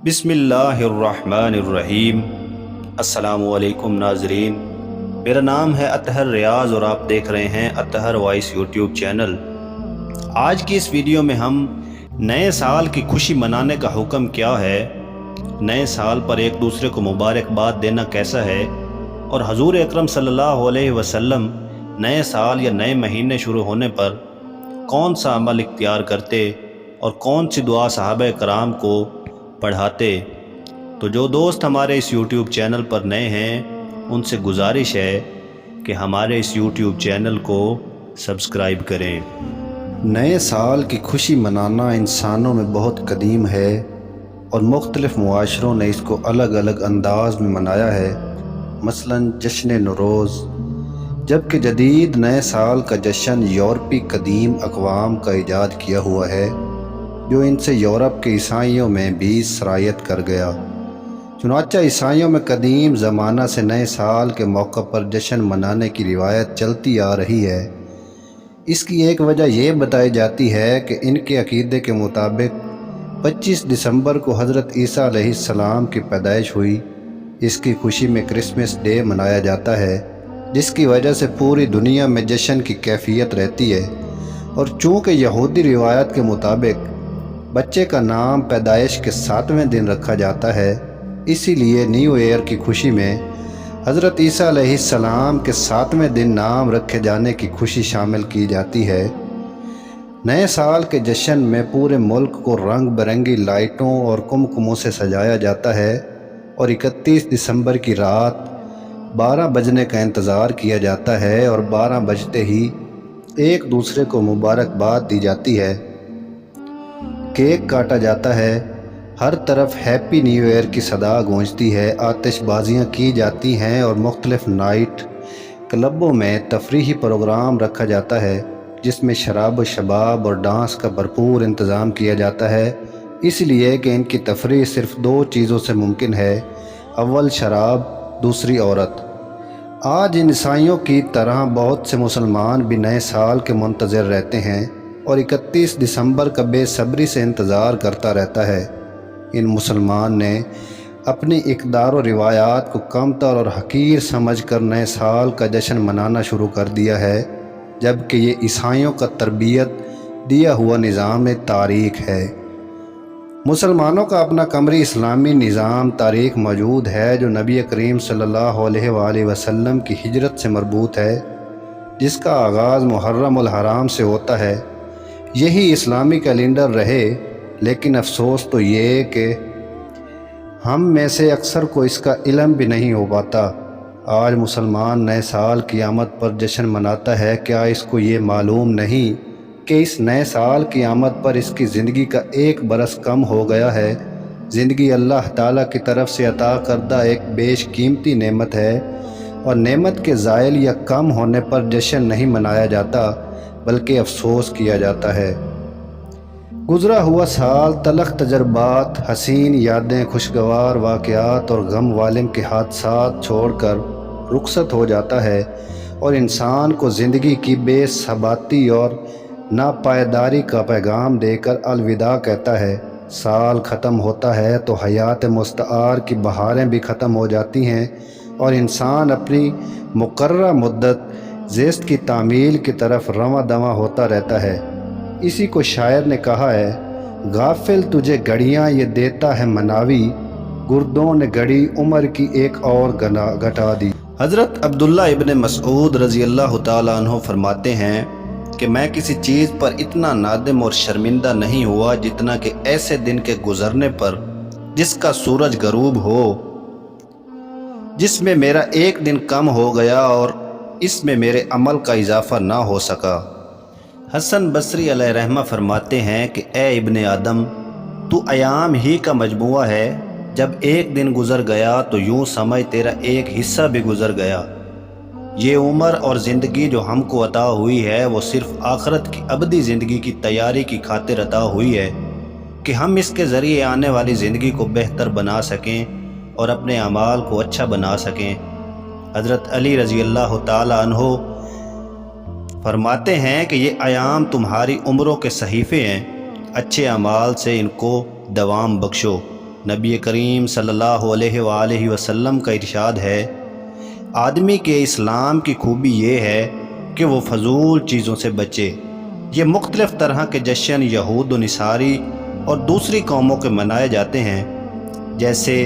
بسم اللہ الرحمن الرحیم۔ السلام علیکم ناظرین، میرا نام ہے اطہر ریاض اور آپ دیکھ رہے ہیں اطہر وائس یوٹیوب چینل۔ آج کی اس ویڈیو میں ہم نئے سال کی خوشی منانے کا حکم کیا ہے، نئے سال پر ایک دوسرے کو مبارکباد دینا کیسا ہے، اور حضور اکرم صلی اللہ علیہ وسلم نئے سال یا نئے مہینے شروع ہونے پر کون سا عمل اختیار کرتے اور کون سی دعا صحابہ کرام کو پڑھاتے۔ تو جو دوست ہمارے اس یوٹیوب چینل پر نئے ہیں ان سے گزارش ہے کہ ہمارے اس یوٹیوب چینل کو سبسکرائب کریں۔ نئے سال کی خوشی منانا انسانوں میں بہت قدیم ہے اور مختلف معاشروں نے اس کو الگ الگ انداز میں منایا ہے، مثلا جشن نوروز، جبکہ جدید نئے سال کا جشن یورپی قدیم اقوام کا ایجاد کیا ہوا ہے جو ان سے یورپ کے عیسائیوں میں بھی سرایت کر گیا۔ چنانچہ عیسائیوں میں قدیم زمانہ سے نئے سال کے موقع پر جشن منانے کی روایت چلتی آ رہی ہے۔ اس کی ایک وجہ یہ بتائی جاتی ہے کہ ان کے عقیدے کے مطابق 25 دسمبر کو حضرت عیسیٰ علیہ السلام کی پیدائش ہوئی۔ اس کی خوشی میں کرسمس ڈے منایا جاتا ہے، جس کی وجہ سے پوری دنیا میں جشن کی کیفیت رہتی ہے۔ اور چونکہ یہودی روایت کے مطابق بچے کا نام پیدائش کے 7ویں دن رکھا جاتا ہے، اسی لیے نیو ایئر کی خوشی میں حضرت عیسیٰ علیہ السلام کے 7ویں دن نام رکھے جانے کی خوشی شامل کی جاتی ہے۔ نئے سال کے جشن میں پورے ملک کو رنگ برنگی لائٹوں اور کمکموں سے سجایا جاتا ہے اور 31 دسمبر کی رات 12 بجنے کا انتظار کیا جاتا ہے اور 12 بجتے ہی ایک دوسرے کو مبارکباد دی جاتی ہے، کیک کاٹا جاتا ہے، ہر طرف ہیپی نیو ایئر کی صدا گونجتی ہے، آتش بازیاں کی جاتی ہیں اور مختلف نائٹ کلبوں میں تفریحی پروگرام رکھا جاتا ہے جس میں شراب و شباب اور ڈانس کا بھرپور انتظام کیا جاتا ہے، اس لیے کہ ان کی تفریح صرف 2 چیزوں سے ممکن ہے، اول شراب، دوسری عورت۔ آج ان عیسائیوں کی طرح بہت سے مسلمان بھی نئے سال کے منتظر رہتے ہیں اور 31 دسمبر کا بے صبری سے انتظار کرتا رہتا ہے۔ ان مسلمان نے اپنی اقدار و روایات کو کمتر اور حقیر سمجھ کر نئے سال کا جشن منانا شروع کر دیا ہے، جبکہ یہ عیسائیوں کا تربیت دیا ہوا نظام تاریخ ہے۔ مسلمانوں کا اپنا قمری اسلامی نظام تاریخ موجود ہے جو نبی کریم صلی اللہ علیہ وآلہ وسلم کی ہجرت سے مربوط ہے، جس کا آغاز محرم الحرام سے ہوتا ہے۔ یہی اسلامی کیلنڈر رہے، لیکن افسوس تو یہ کہ ہم میں سے اکثر کو اس کا علم بھی نہیں ہو پاتا۔ آج مسلمان نئے سال کی آمد پر جشن مناتا ہے، کیا اس کو یہ معلوم نہیں کہ اس نئے سال کی آمد پر اس کی زندگی کا 1 برس کم ہو گیا ہے؟ زندگی اللہ تعالیٰ کی طرف سے عطا کردہ ایک بیش قیمتی نعمت ہے، اور نعمت کے زائل یا کم ہونے پر جشن نہیں منایا جاتا بلکہ افسوس کیا جاتا ہے۔ گزرا ہوا سال تلخ تجربات، حسین یادیں، خوشگوار واقعات اور غم والم کے حادثات چھوڑ کر رخصت ہو جاتا ہے اور انسان کو زندگی کی بے ثباتی اور ناپائیداری کا پیغام دے کر الوداع کہتا ہے۔ سال ختم ہوتا ہے تو حیات مستعار کی بہاریں بھی ختم ہو جاتی ہیں اور انسان اپنی مقررہ مدت زیست کی تعمیل کی طرف رواں دواں ہوتا رہتا ہے۔ اسی کو شاعر نے کہا ہے، غافل تجھے گھڑیاں یہ دیتا ہے مناوی، گردوں نے گھڑی عمر کی ایک اور گھٹا دی۔ حضرت عبداللہ ابن مسعود رضی اللہ تعالیٰ عنہ فرماتے ہیں کہ میں کسی چیز پر اتنا نادم اور شرمندہ نہیں ہوا جتنا کہ ایسے دن کے گزرنے پر جس کا سورج غروب ہو، جس میں میرا 1 دن کم ہو گیا اور اس میں میرے عمل کا اضافہ نہ ہو سکا۔ حسن بصری علیہ رحمہ فرماتے ہیں کہ اے ابن آدم، تو ایام ہی کا مجموعہ ہے، جب 1 دن گزر گیا تو یوں سمجھ تیرا 1 حصہ بھی گزر گیا۔ یہ عمر اور زندگی جو ہم کو عطا ہوئی ہے وہ صرف آخرت کی ابدی زندگی کی تیاری کی خاطر عطا ہوئی ہے کہ ہم اس کے ذریعے آنے والی زندگی کو بہتر بنا سکیں اور اپنے اعمال کو اچھا بنا سکیں۔ حضرت علی رضی اللہ تعالیٰ عنہ فرماتے ہیں کہ یہ ایام تمہاری عمروں کے صحیفے ہیں، اچھے اعمال سے ان کو دوام بخشو، نبی کریم صلی اللہ علیہ وآلہ وسلم کا ارشاد ہے، آدمی کے اسلام کی خوبی یہ ہے کہ وہ فضول چیزوں سے بچے۔ یہ مختلف طرح کے جشن یہود و نصاری اور دوسری قوموں کے منائے جاتے ہیں، جیسے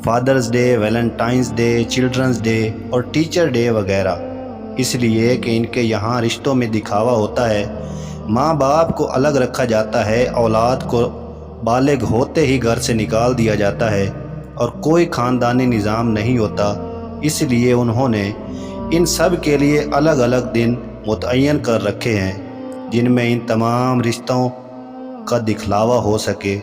father's day, valentine's day, children's day اور ٹیچر ڈے وغیرہ، اس لیے کہ ان کے یہاں رشتوں میں دکھاوا ہوتا ہے، ماں باپ کو الگ رکھا جاتا ہے، اولاد کو بالغ ہوتے ہی گھر سے نکال دیا جاتا ہے اور کوئی خاندانی نظام نہیں ہوتا۔ اس لیے انہوں نے ان سب کے لیے الگ الگ دن متعین کر رکھے ہیں جن میں ان تمام رشتوں کا دکھلاوا ہو سکے۔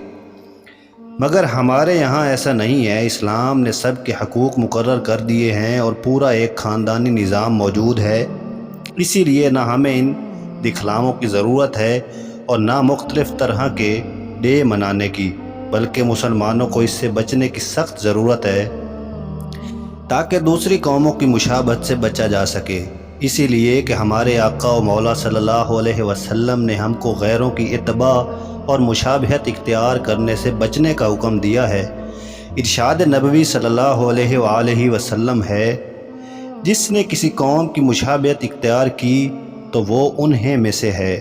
مگر ہمارے یہاں ایسا نہیں ہے، اسلام نے سب کے حقوق مقرر کر دیے ہیں اور پورا ایک خاندانی نظام موجود ہے، اسی لیے نہ ہمیں ان دکھلاووں کی ضرورت ہے اور نہ مختلف طرح کے ڈے منانے کی، بلکہ مسلمانوں کو اس سے بچنے کی سخت ضرورت ہے تاکہ دوسری قوموں کی مشابہت سے بچا جا سکے۔ اسی لیے کہ ہمارے آقا و مولا صلی اللہ علیہ وسلم نے ہم کو غیروں کی اتباع اور مشابہت اختیار کرنے سے بچنے کا حکم دیا ہے۔ ارشاد نبوی صلی اللہ علیہ وآلہ وسلم ہے، جس نے کسی قوم کی مشابہت اختیار کی تو وہ انہیں میں سے ہے۔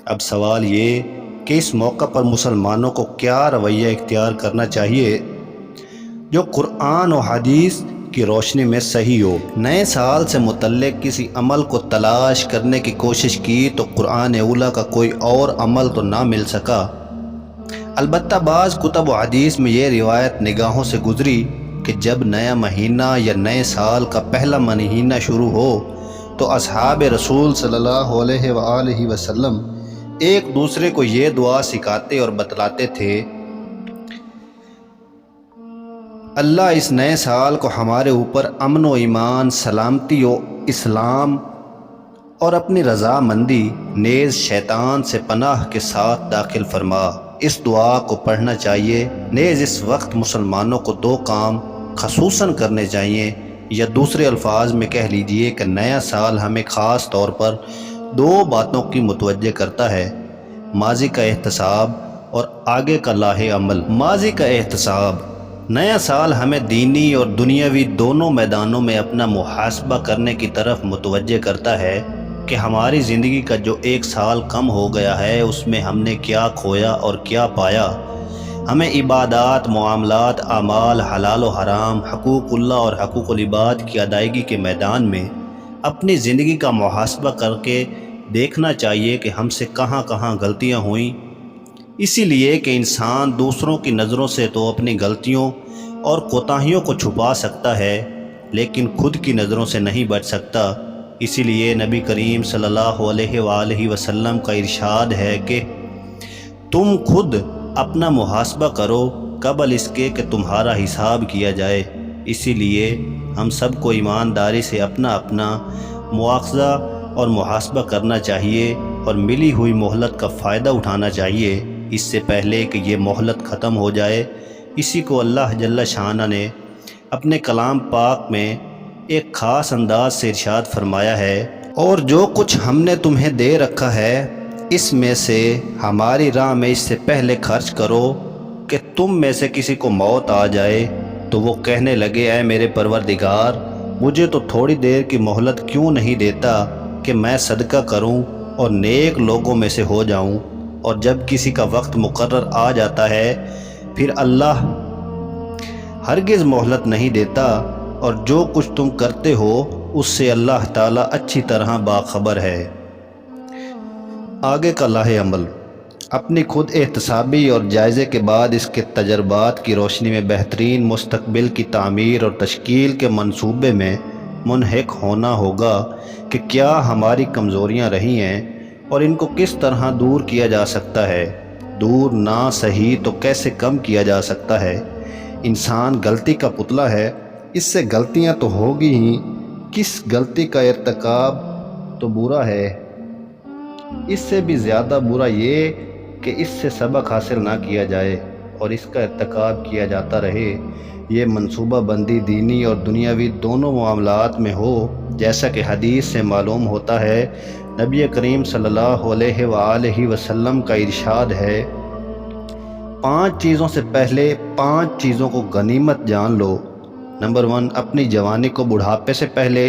اب سوال یہ کہ اس موقع پر مسلمانوں کو کیا رویہ اختیار کرنا چاہیے جو قرآن و حدیث کی روشنی میں صحیح ہو۔ نئے سال سے متعلق کسی عمل کو تلاش کرنے کی کوشش کی تو قرآن اولیٰ کا کوئی اور عمل تو نہ مل سکا۔ البتہ بعض کتب و حدیث میں یہ روایت نگاہوں سے گزری کہ جب نیا مہینہ یا نئے سال کا پہلا مہینہ شروع ہو تو اصحاب رسول صلی اللہ علیہ وآلہ وسلم ایک دوسرے کو یہ دعا سکھاتے اور بتلاتے تھے، اللہ اس نئے سال کو ہمارے اوپر امن و ایمان، سلامتی و اسلام اور اپنی رضامندی نیز شیطان سے پناہ کے ساتھ داخل فرما۔ اس دعا کو پڑھنا چاہیے۔ نیز اس وقت مسلمانوں کو دو کام خصوصاً کرنے چاہیے، یا دوسرے الفاظ میں کہہ لیجئے کہ نیا سال ہمیں خاص طور پر دو باتوں کی متوجہ کرتا ہے، ماضی کا احتساب اور آگے کا لاہ عمل۔ ماضی کا احتساب، نیا سال ہمیں دینی اور دنیاوی دونوں میدانوں میں اپنا محاسبہ کرنے کی طرف متوجہ کرتا ہے کہ ہماری زندگی کا جو ایک سال کم ہو گیا ہے اس میں ہم نے کیا کھویا اور کیا پایا۔ ہمیں عبادات، معاملات، اعمال، حلال و حرام، حقوق اللہ اور حقوق العباد کی ادائیگی کے میدان میں اپنی زندگی کا محاسبہ کر کے دیکھنا چاہیے کہ ہم سے کہاں کہاں غلطیاں ہوئیں۔ اسی لیے کہ انسان دوسروں کی نظروں سے تو اپنی غلطیوں اور کوتاہیوں کو چھپا سکتا ہے، لیکن خود کی نظروں سے نہیں بچ سکتا۔ اسی لیے نبی کریم صلی اللہ علیہ وآلہ وسلم کا ارشاد ہے کہ تم خود اپنا محاسبہ کرو قبل اس کے کہ تمہارا حساب کیا جائے۔ اسی لیے ہم سب کو ایمانداری سے اپنا اپنا مواخذہ اور محاسبہ کرنا چاہیے اور ملی ہوئی مہلت کا فائدہ اٹھانا چاہیے اس سے پہلے کہ یہ مہلت ختم ہو جائے۔ اسی کو اللہ جل شانہ نے اپنے کلام پاک میں ایک خاص انداز سے ارشاد فرمایا ہے، اور جو کچھ ہم نے تمہیں دے رکھا ہے اس میں سے ہماری راہ میں اس سے پہلے خرچ کرو کہ تم میں سے کسی کو موت آ جائے تو وہ کہنے لگے، اے میرے پروردگار، مجھے تو تھوڑی دیر کی مہلت کیوں نہیں دیتا کہ میں صدقہ کروں اور نیک لوگوں میں سے ہو جاؤں۔ اور جب کسی کا وقت مقرر آ جاتا ہے پھر اللہ ہرگز مہلت نہیں دیتا، اور جو کچھ تم کرتے ہو اس سے اللہ تعالیٰ اچھی طرح باخبر ہے۔ آگے کا لاہ عمل، اپنی خود احتسابی اور جائزے کے بعد اس کے تجربات کی روشنی میں بہترین مستقبل کی تعمیر اور تشکیل کے منصوبے میں منہک ہونا ہوگا کہ کیا ہماری کمزوریاں رہی ہیں اور ان کو کس طرح دور کیا جا سکتا ہے۔ دور نہ صحیح تو کیسے کم کیا جا سکتا ہے۔ انسان غلطی کا پتلا ہے، اس سے غلطیاں تو ہوگی ہی، کس غلطی کا ارتکاب تو برا ہے، اس سے بھی زیادہ برا یہ کہ اس سے سبق حاصل نہ کیا جائے اور اس کا ارتکاب کیا جاتا رہے۔ یہ منصوبہ بندی دینی اور دنیاوی دونوں معاملات میں ہو، جیسا کہ حدیث سے معلوم ہوتا ہے۔ نبی کریم صلی اللہ علیہ وآلہ وسلم کا ارشاد ہے، 5 چیزوں سے پہلے 5 چیزوں کو غنیمت جان لو۔ نمبر 1، اپنی جوانی کو بڑھاپے سے پہلے۔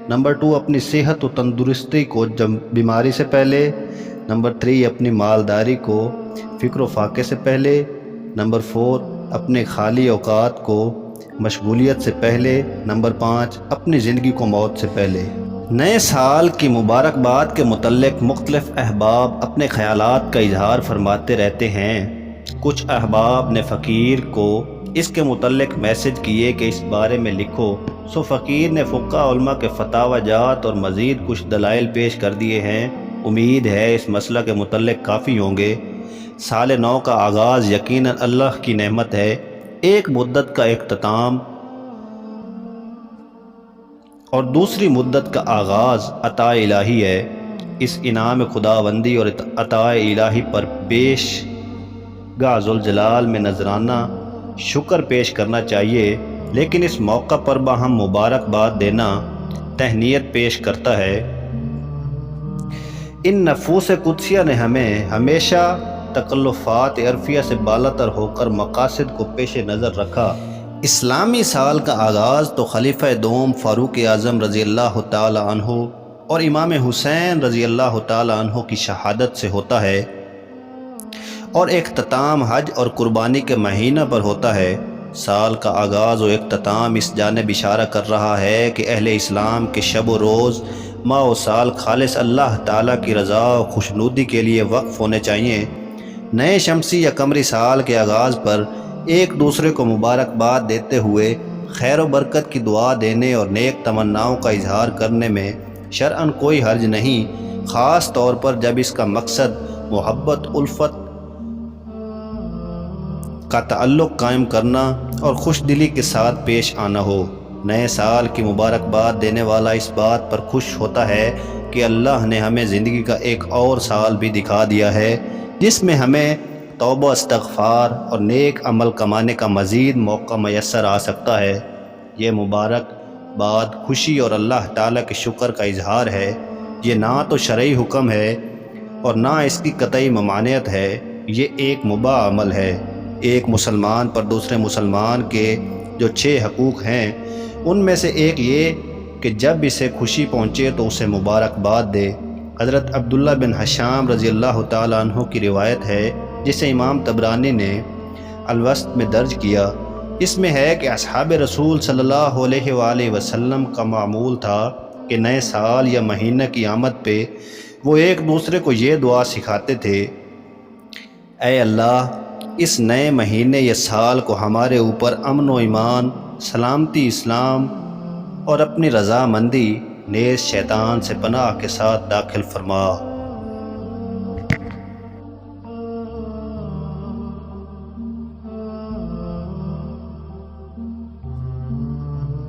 نمبر 2، اپنی صحت و تندرستی کو بیماری سے پہلے۔ نمبر 3، اپنی مالداری کو فکر و فاقے سے پہلے۔ نمبر 4، اپنے خالی اوقات کو مشغولیت سے پہلے۔ نمبر 5، اپنی زندگی کو موت سے پہلے۔ نئے سال کی مبارکباد کے متعلق مختلف احباب اپنے خیالات کا اظہار فرماتے رہتے ہیں۔ کچھ احباب نے فقیر کو اس کے متعلق میسج کیے کہ اس بارے میں لکھو، سو فقیر نے فقہ علماء کے فتاوی جات اور مزید کچھ دلائل پیش کر دیے ہیں۔ امید ہے اس مسئلہ کے متعلق کافی ہوں گے۔ سال نو کا آغاز یقیناً اللہ کی نعمت ہے، ایک مدت کا اختتام اور دوسری مدت کا آغاز عطا الہی ہے۔ اس انعام خداوندی اور عطا الہی پر بیش گاہ ذوالجلال میں نذرانہ شکر پیش کرنا چاہیے، لیکن اس موقع پر باہم مبارکباد دینا تہنیت پیش کرتا ہے۔ ان نفوس قدسیہ نے ہمیں ہمیشہ تکلفات عرفیہ سے بالاتر ہو کر مقاصد کو پیش نظر رکھا۔ اسلامی سال کا آغاز تو خلیفہ دوم فاروق اعظم رضی اللہ تعالی عنہ اور امام حسین رضی اللہ تعالی عنہ کی شہادت سے ہوتا ہے، اور اختتام حج اور قربانی کے مہینہ پر ہوتا ہے۔ سال کا آغاز و اختتام اس جانب اشارہ کر رہا ہے کہ اہل اسلام کے شب و روز، ماہ و سال خالص اللہ تعالیٰ کی رضا و خوشنودی کے لیے وقف ہونے چاہیے۔ نئے شمسی یا قمری سال کے آغاز پر ایک دوسرے کو مبارکباد دیتے ہوئے خیر و برکت کی دعا دینے اور نیک تمناؤں کا اظہار کرنے میں شرعاً کوئی حرج نہیں، خاص طور پر جب اس کا مقصد محبت الفت کا تعلق قائم کرنا اور خوش دلی کے ساتھ پیش آنا ہو۔ نئے سال کی مبارکباد دینے والا اس بات پر خوش ہوتا ہے کہ اللہ نے ہمیں زندگی کا ایک اور سال بھی دکھا دیا ہے، جس میں ہمیں توبہ استغفار اور نیک عمل کمانے کا مزید موقع میسر آ سکتا ہے۔ یہ مبارک باد خوشی اور اللہ تعالیٰ کے شکر کا اظہار ہے۔ یہ نہ تو شرعی حکم ہے اور نہ اس کی قطعی ممانعت ہے، یہ ایک مباح عمل ہے۔ ایک مسلمان پر دوسرے مسلمان کے جو 6 حقوق ہیں، ان میں سے ایک یہ کہ جب اسے خوشی پہنچے تو اسے مبارکباد دے۔ حضرت عبداللہ بن حشام رضی اللہ تعالیٰ عنہ کی روایت ہے، جسے امام طبرانی نے الوسط میں درج کیا۔ اس میں ہے کہ اصحاب رسول صلی اللہ علیہ وآلہ وسلم کا معمول تھا کہ نئے سال یا مہینہ کی آمد پہ وہ ایک دوسرے کو یہ دعا سکھاتے تھے: اے اللہ، اس نئے مہینے یا سال کو ہمارے اوپر امن و ایمان، سلامتی اسلام اور اپنی رضامندی نیز شیطان سے پناہ کے ساتھ داخل فرما۔